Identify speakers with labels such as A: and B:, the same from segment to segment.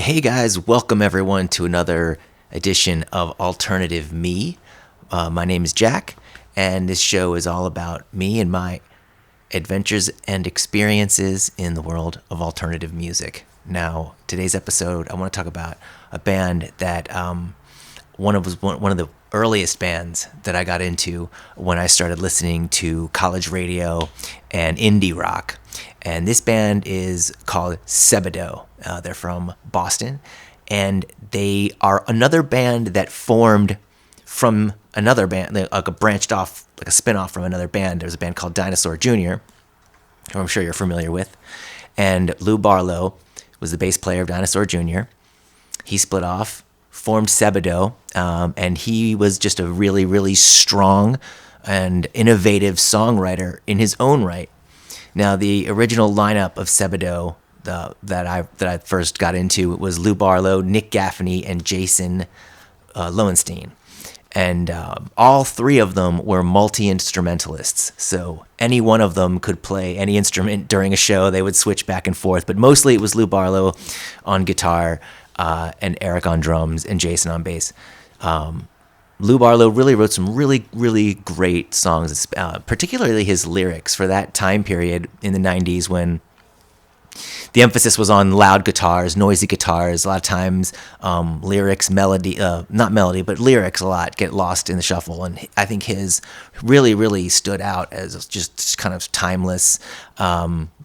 A: Hey guys, welcome everyone to another edition of Alternative Me. My name is Jack, and this show is all about me and my adventures and experiences in the world of alternative music. Now, today's episode, I want to talk about a band that one of the earliest bands that I got into when I started listening to college radio and indie rock. And this band is called Sebadoh. They're from Boston, and they are another band that formed from another band, like a branched off, like a spin-off from another band. There's a band called Dinosaur Jr., who I'm sure you're familiar with. And Lou Barlow was the bass player of Dinosaur Jr. He split off, formed Sebadoh, and he was just a really, really strong and innovative songwriter in his own right. Now, the original lineup of Sebadoh that I first got into was Lou Barlow, Nick Gaffney, and Jason Lowenstein. And all three of them were multi-instrumentalists. So any one of them could play any instrument during a show. They would switch back and forth. But mostly it was Lou Barlow on guitar and Eric on drums and Jason on bass. Lou Barlow really wrote some really, really great songs, particularly his lyrics for that time period in the 90s when the emphasis was on loud guitars, noisy guitars. A lot of times lyrics, not melody, but lyrics a lot get lost in the shuffle. And I think his really, really stood out as just kind of timeless,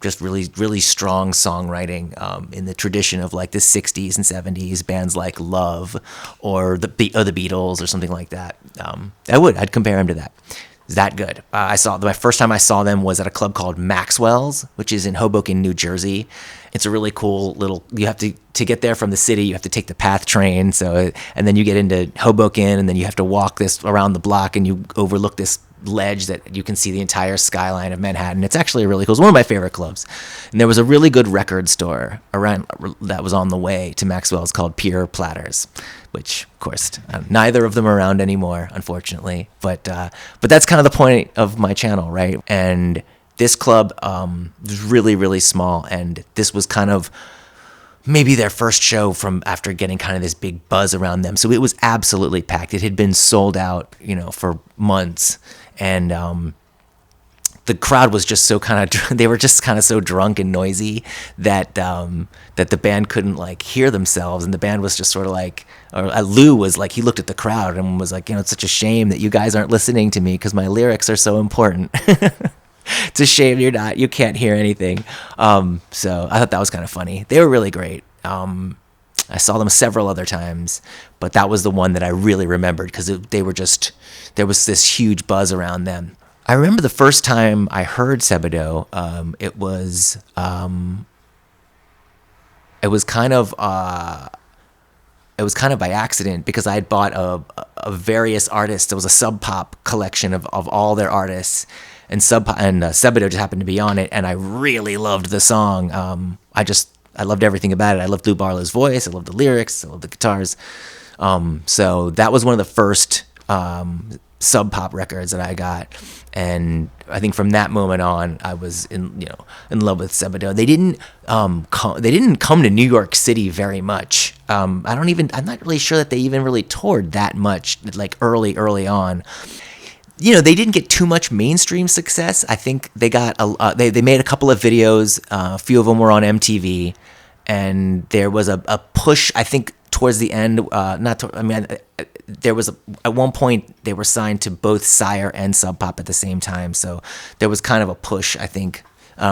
A: just really, really strong songwriting in the tradition of like the 60s and 70s, bands like Love or the Beatles or something like that. I'd compare him to that. That good. My first time I saw them was at a club called Maxwell's, which is in Hoboken, New Jersey. It's a really cool you have to get there from the city, you have to take the PATH train. And then you get into Hoboken, and then you have to walk this around the block, and you overlook this ledge that you can see the entire skyline of Manhattan. It's actually really cool. It's one of my favorite clubs. And there was a really good record store around that was on the way to Maxwell's called Pure Platters, which, of course, neither of them are around anymore, unfortunately. But that's kind of the point of my channel, right? And this club was really, really small, and this was kind of maybe their first show from after getting kind of this big buzz around them. So it was absolutely packed. It had been sold out, for months. And the crowd was just so they were just kind of so drunk and noisy that the band couldn't like hear themselves. And the band was just sort of like, Lou was like, he looked at the crowd and was like, it's such a shame that you guys aren't listening to me because my lyrics are so important. It's a shame you can't hear anything. So I thought that was kind of funny. They were really great. I saw them several other times, but that was the one that I really remembered because there was this huge buzz around them. I remember the first time I heard Sebadoh, it was kind of by accident because I had bought a various artists. There was a Sub Pop collection of all their artists, and Sebadoh just happened to be on it, and I really loved the song. I loved everything about it. I loved Lou Barlow's voice. I loved the lyrics. I loved the guitars. So that was one of the first Sub Pop records that I got, and I think from that moment on, I was in love with Sebadoh. They didn't come to New York City very much. I'm not really sure that they even really toured that much, like early on. They didn't get too much mainstream success. I think they got they made a couple of videos. A few of them were on MTV, and there was a push. I think towards the end, there was at one point they were signed to both Sire and Sub Pop at the same time. So there was kind of a push, I think,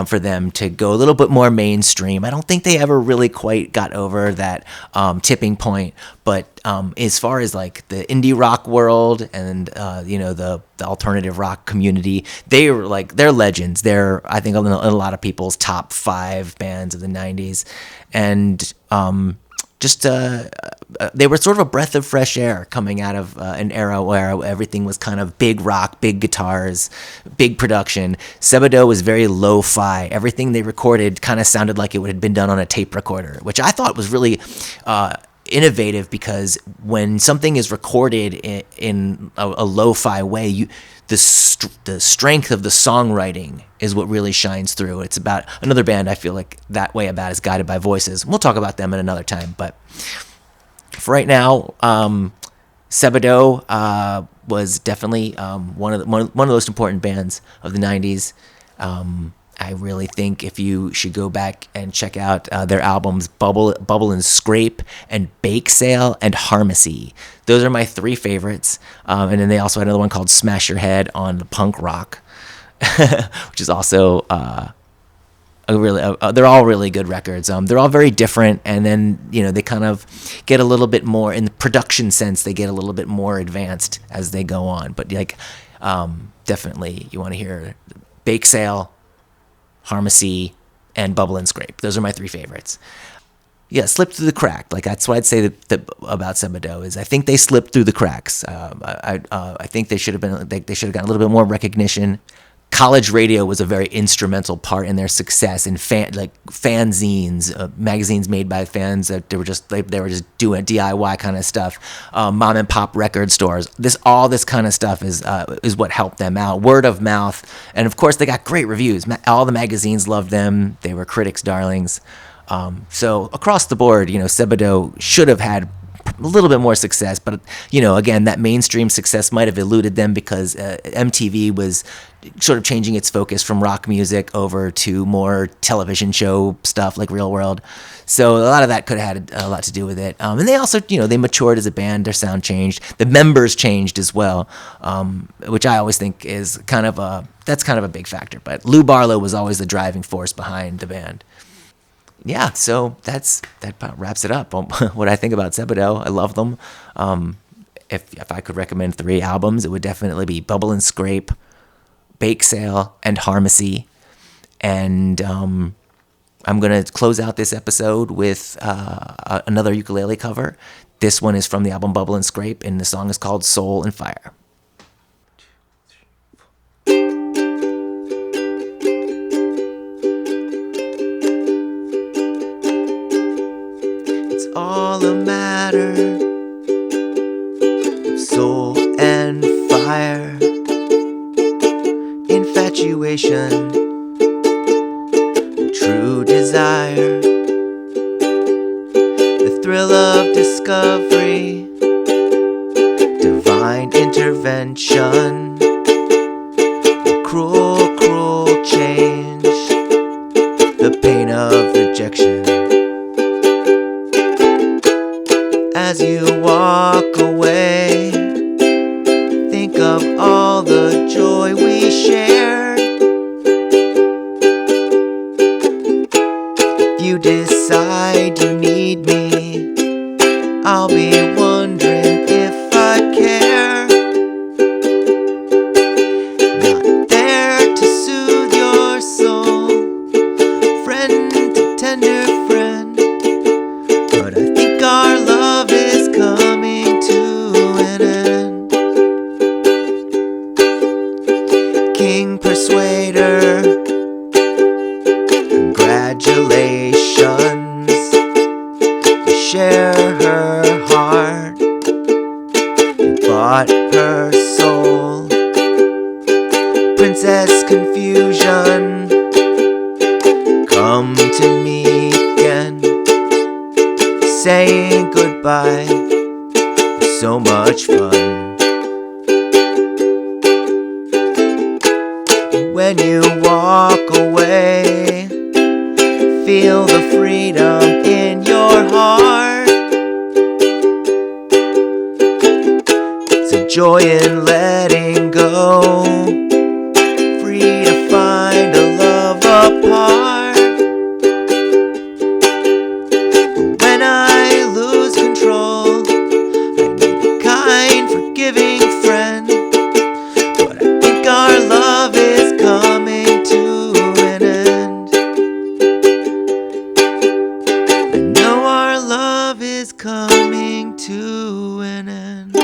A: for them to go a little bit more mainstream. I don't think they ever really quite got over that tipping point. But as far as like the indie rock world and the alternative rock community, they're legends. They're, I think, in a lot of people's top 5 bands of the 90s, and they were sort of a breath of fresh air coming out of an era where everything was kind of big rock, big guitars, big production. Sebadoh was very lo-fi. Everything they recorded kind of sounded like it had been done on a tape recorder, which I thought was really innovative because when something is recorded in a lo-fi way, the strength of the songwriting is what really shines through. It's about another band I feel like that way about is Guided by Voices. We'll talk about them at another time, but for right now, Sebadoh was definitely one of the most important bands of the '90s. I really think if you should go back and check out their albums Bubble and Scrape and Bake Sale and Harmacy. Those are my three favorites. And then they also had another one called Smash Your Head on the Punk Rock, which is also they're all really good records. They're all very different, and then they kind of get a little bit more in the production sense. They get a little bit more advanced as they go on. But definitely you want to hear Bake Sale, Harmacy, and Bubble and Scrape. Those are my three favorites. Yeah, slipped through the crack. Like that's what I'd say that about Sebadoh is I think they slipped through the cracks. I think they should have been. They should have gotten a little bit more recognition. College radio was a very instrumental part in their success. In fanzines, magazines made by fans that they were just doing DIY kind of stuff. Mom and pop record stores. All this kind of stuff is what helped them out. Word of mouth, and of course they got great reviews. All the magazines loved them. They were critics' darlings. So across the board, Sebadoh should have had a little bit more success, but again, that mainstream success might have eluded them because MTV was sort of changing its focus from rock music over to more television show stuff like Real World. So a lot of that could have had a lot to do with it. And they also, they matured as a band. Their sound changed. The members changed as well, which I always think is that's kind of a big factor. But Lou Barlow was always the driving force behind the band. Yeah, so that about wraps it up. What I think about Sebadoh, I love them. If I could recommend 3 albums, it would definitely be Bubble and Scrape, Bake Sale, and Harmacy. And I'm going to close out this episode with another ukulele cover. This one is from the album Bubble and Scrape, and the song is called Soul and Fire. All a matter of soul and fire, infatuation, true desire, the thrill of discovery, divine intervention, cruel, cruel change, the pain of rejection. As you walk away, think of all the joy we shared. If you decide you need me, I'll be wondering if I care. Not there to soothe your soul, friend to tender friend, but I think our love is coming to an end. King Persuader, congratulations. You share her heart, you bought her soul. Princess Confusion, come to me again, saying goodbye, so much fun. When you walk away, feel the freedom in your heart. It's a joy in letting go, free to find a love apart. But when I lose control, I need a kind, forgiving friend. But I think our love is coming to an end. I know our love is coming to an end.